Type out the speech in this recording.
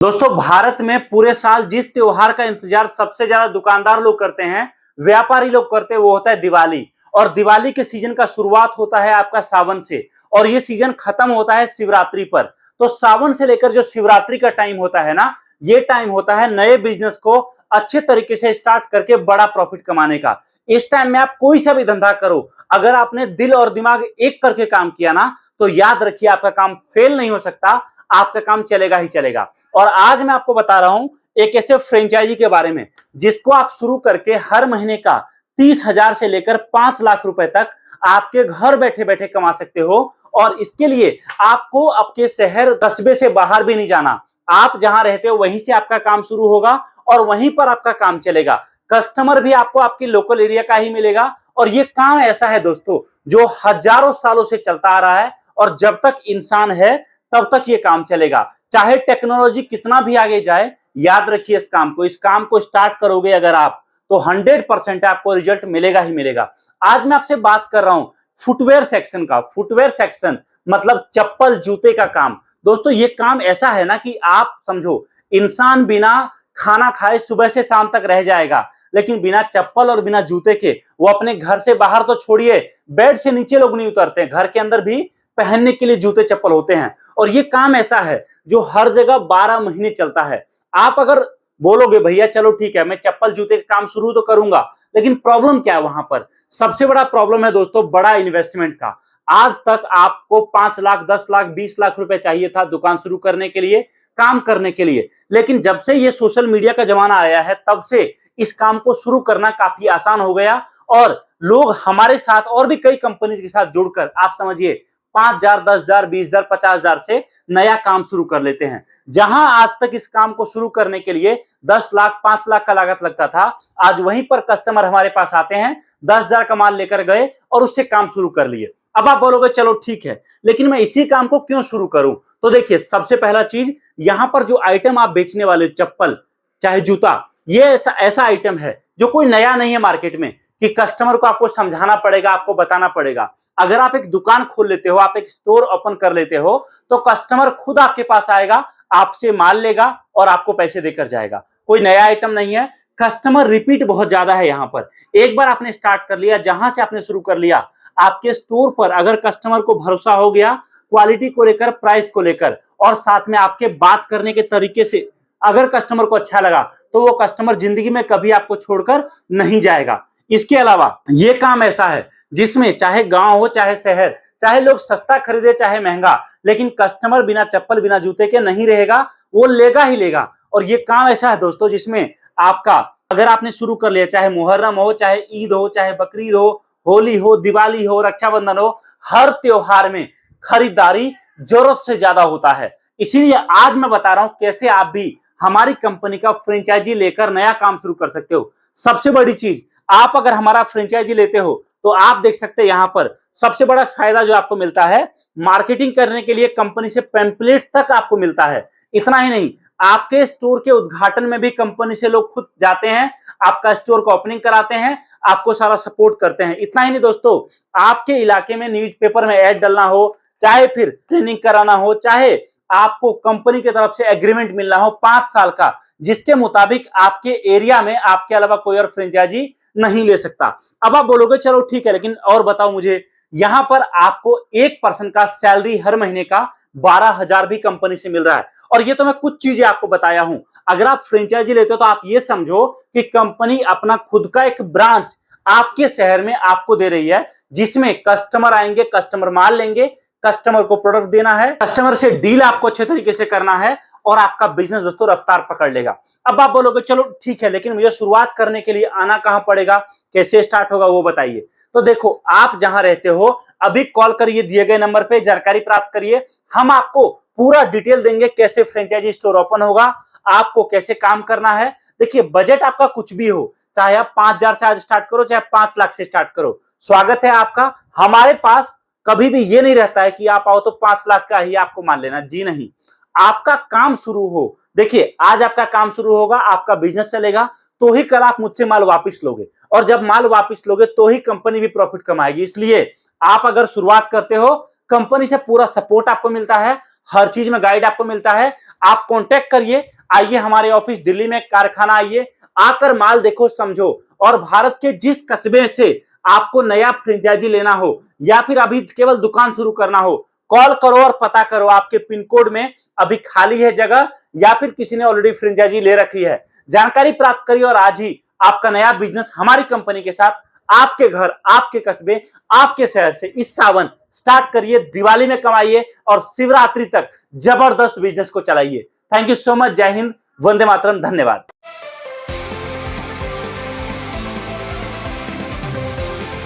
दोस्तों, भारत में पूरे साल जिस त्योहार का इंतजार सबसे ज्यादा दुकानदार लोग करते हैं, व्यापारी लोग करते हैं, वो होता है दिवाली। और दिवाली के सीजन का शुरुआत होता है आपका सावन से और ये सीजन खत्म होता है शिवरात्रि पर। तो सावन से लेकर जो शिवरात्रि का टाइम होता है ना, ये टाइम होता है नए बिजनेस को अच्छे तरीके से स्टार्ट करके बड़ा प्रॉफिट कमाने का। इस टाइम में आप कोई सा भी धंधा करो, अगर आपने दिल और दिमाग एक करके काम किया ना, तो याद रखिए आपका काम फेल नहीं हो सकता, आपका काम चलेगा ही चलेगा। और आज मैं आपको बता रहा हूं एक ऐसे फ्रेंचाइजी के बारे में जिसको आप शुरू करके हर महीने का 30,000 से लेकर 5 लाख रुपए तक आपके घर बैठे बैठे कमा सकते हो। और इसके लिए आपको आपके शहर कस्बे से बाहर भी नहीं जाना, आप जहां रहते हो वहीं से आपका काम शुरू होगा और वहीं पर आपका काम चलेगा। कस्टमर भी आपको आपके लोकल एरिया का ही मिलेगा। और ये काम ऐसा है दोस्तों जो हजारों सालों से चलता आ रहा है और जब तक इंसान है तब तक ये काम चलेगा। चाहे टेक्नोलॉजी कितना भी आगे जाए, याद रखिए इस काम को स्टार्ट करोगे अगर आप, तो 100% आपको रिजल्ट मिलेगा ही मिलेगा। आज मैं आपसे बात कर रहा हूं फुटवेयर सेक्शन का। फुटवेयर सेक्शन मतलब चप्पल जूते का काम। दोस्तों, ये काम ऐसा है ना कि आप समझो, इंसान बिना खाना खाए सुबह से शाम तक रह जाएगा, लेकिन बिना चप्पल और बिना जूते के वो अपने घर से बाहर तो छोड़िए, बेड से नीचे लोग नहीं उतरते, घर के अंदर भी पहनने के लिए जूते चप्पल होते हैं। और ये काम ऐसा है जो हर जगह 12 महीने चलता है। आप अगर बोलोगे भैया चलो ठीक है, मैं चप्पल जूते का काम शुरू तो करूंगा, लेकिन प्रॉब्लम क्या है वहां पर? सबसे बड़ा प्रॉब्लम है दोस्तों बड़ा इन्वेस्टमेंट का। आज तक आपको 5 लाख, 10 लाख, 20 लाख रुपए चाहिए था दुकान शुरू करने के लिए, काम करने के लिए। लेकिन जब से ये सोशल मीडिया का जमाना आया है, तब से इस काम को शुरू करना काफी आसान हो गया। और लोग हमारे साथ और भी कई कंपनी के साथ जुड़कर, आप समझिए 5,000, 10,000, 20,000, 50,000 से नया काम शुरू कर लेते हैं। जहां आज तक इस काम को शुरू करने के लिए 10 लाख, 5 लाख का लागत लगता था, आज वहीं पर कस्टमर हमारे पास आते हैं, 10,000 का माल लेकर गए और उससे काम शुरू कर लिए। अब आप बोलोगे चलो ठीक है, लेकिन मैं इसी काम को क्यों शुरू करूं? तो देखिए, सबसे पहला चीज, यहां पर जो आइटम आप बेचने वाले, चप्पल चाहे जूता, ये ऐसा आइटम है जो कोई नया नहीं है मार्केट में कि कस्टमर को आपको समझाना पड़ेगा, आपको बताना पड़ेगा। अगर आप एक दुकान खोल लेते हो, आप एक स्टोर ओपन कर लेते हो, तो कस्टमर खुद आपके पास आएगा, आपसे माल लेगा और आपको पैसे देकर जाएगा। कोई नया आइटम नहीं है। कस्टमर रिपीट बहुत ज्यादा है यहां पर। एक बार आपने स्टार्ट कर लिया, जहां से आपने शुरू कर लिया, आपके स्टोर पर अगर कस्टमर को भरोसा हो गया क्वालिटी को लेकर, प्राइस को लेकर, और साथ में आपके बात करने के तरीके से अगर कस्टमर को अच्छा लगा, तो वो कस्टमर जिंदगी में कभी आपको छोड़कर नहीं जाएगा। इसके अलावा ये काम ऐसा है जिसमें चाहे गांव हो चाहे शहर, चाहे लोग सस्ता खरीदे चाहे महंगा, लेकिन कस्टमर बिना चप्पल बिना जूते के नहीं रहेगा, वो लेगा ही लेगा। और ये काम ऐसा है दोस्तों जिसमें आपका, अगर आपने शुरू कर लिया, चाहे मुहर्रम हो, चाहे ईद हो, चाहे बकरीद हो, होली हो, दिवाली हो, रक्षाबंधन हो, हर त्योहार में खरीदारी जरूरत से ज्यादा होता है। इसीलिए आज मैं बता रहा हूं कैसे आप भी हमारी कंपनी का फ्रेंचाइजी लेकर नया काम शुरू कर सकते हो। सबसे बड़ी चीज, आप अगर हमारा फ्रेंचाइजी लेते हो तो आप देख सकते हैं यहां पर सबसे बड़ा फायदा जो आपको मिलता है, मार्केटिंग करने के लिए कंपनी से पैम्पलेट तक आपको मिलता है। इतना ही नहीं, आपके स्टोर के उद्घाटन में भी कंपनी से लोग खुद जाते हैं, आपका स्टोर का ओपनिंग कराते हैं, आपको सारा सपोर्ट करते हैं। इतना ही नहीं दोस्तों, आपके इलाके में न्यूज़पेपर में ऐड डालना हो, चाहे फिर ट्रेनिंग कराना हो, चाहे आपको कंपनी की तरफ से एग्रीमेंट मिलना हो 5 साल का, जिसके मुताबिक आपके एरिया में आपके अलावा कोई और फ्रेंचाइजी नहीं ले सकता। अब आप बोलोगे चलो ठीक है, लेकिन और बताओ मुझे, यहां पर आपको 1% का सैलरी हर महीने का 12,000 भी कंपनी से मिल रहा है। और ये तो मैं कुछ चीजें आपको बताया हूं। अगर आप फ्रेंचाइजी लेते हो तो आप ये समझो कि कंपनी अपना खुद का एक ब्रांच आपके शहर में आपको दे रही है, जिसमें कस्टमर आएंगे, कस्टमर माल लेंगे, कस्टमर को प्रोडक्ट देना है, कस्टमर से डील आपको अच्छे तरीके से करना है और आपका बिजनेस दोस्तों रफ्तार पकड़ लेगा। अब आप बोलोगे चलो ठीक है, लेकिन मुझे शुरुआत करने के लिए आना कहां पड़ेगा, कैसे स्टार्ट होगा वो बताइए। तो देखो, आप जहां रहते हो अभी कॉल करिए, दिए गए नंबर पे जानकारी प्राप्त करिए। हम आपको पूरा डिटेल देंगे, कैसे फ्रेंचाइजी स्टोर ओपन होगा, आपको कैसे काम करना है। देखिए, बजट आपका कुछ भी हो, चाहे आप 5,000 से आज स्टार्ट करो, चाहे 5 लाख से स्टार्ट करो, स्वागत है आपका। हमारे पास कभी भी ये नहीं रहता है कि आप आओ तो 5 लाख का ही आपको मान लेना, जी नहीं। आपका काम शुरू हो, देखिए आज आपका काम शुरू होगा, आपका बिजनेस चलेगा, तो ही कल आप मुझसे माल वापस लोगे, और जब माल वापस लोगे तो ही कंपनी भी प्रॉफिट कमाएगी। इसलिए आप अगर शुरुआत करते हो, कंपनी से पूरा सपोर्ट आपको मिलता है, हर चीज में गाइड आपको मिलता है। आप कांटेक्ट करिए, आइए हमारे ऑफिस दिल्ली में, कारखाना आइए, आकर माल देखो, समझो। और भारत के जिस कस्बे से आपको नया फ्रेंचाइजी लेना हो या फिर अभी केवल दुकान शुरू करना हो, कॉल करो और पता करो आपके पिन कोड में अभी खाली है जगह या फिर किसी ने ऑलरेडी फ्रेंचाइजी ले रखी है। जानकारी प्राप्त करिए और आज ही आपका नया बिजनेस हमारी कंपनी के साथ आपके घर, आपके कस्बे, आपके शहर से इस सावन स्टार्ट करिए, दिवाली में कमाइए और शिवरात्रि तक जबरदस्त बिजनेस को चलाइए। Thank you so much. जय हिंद, वंदे मातरम, धन्यवाद।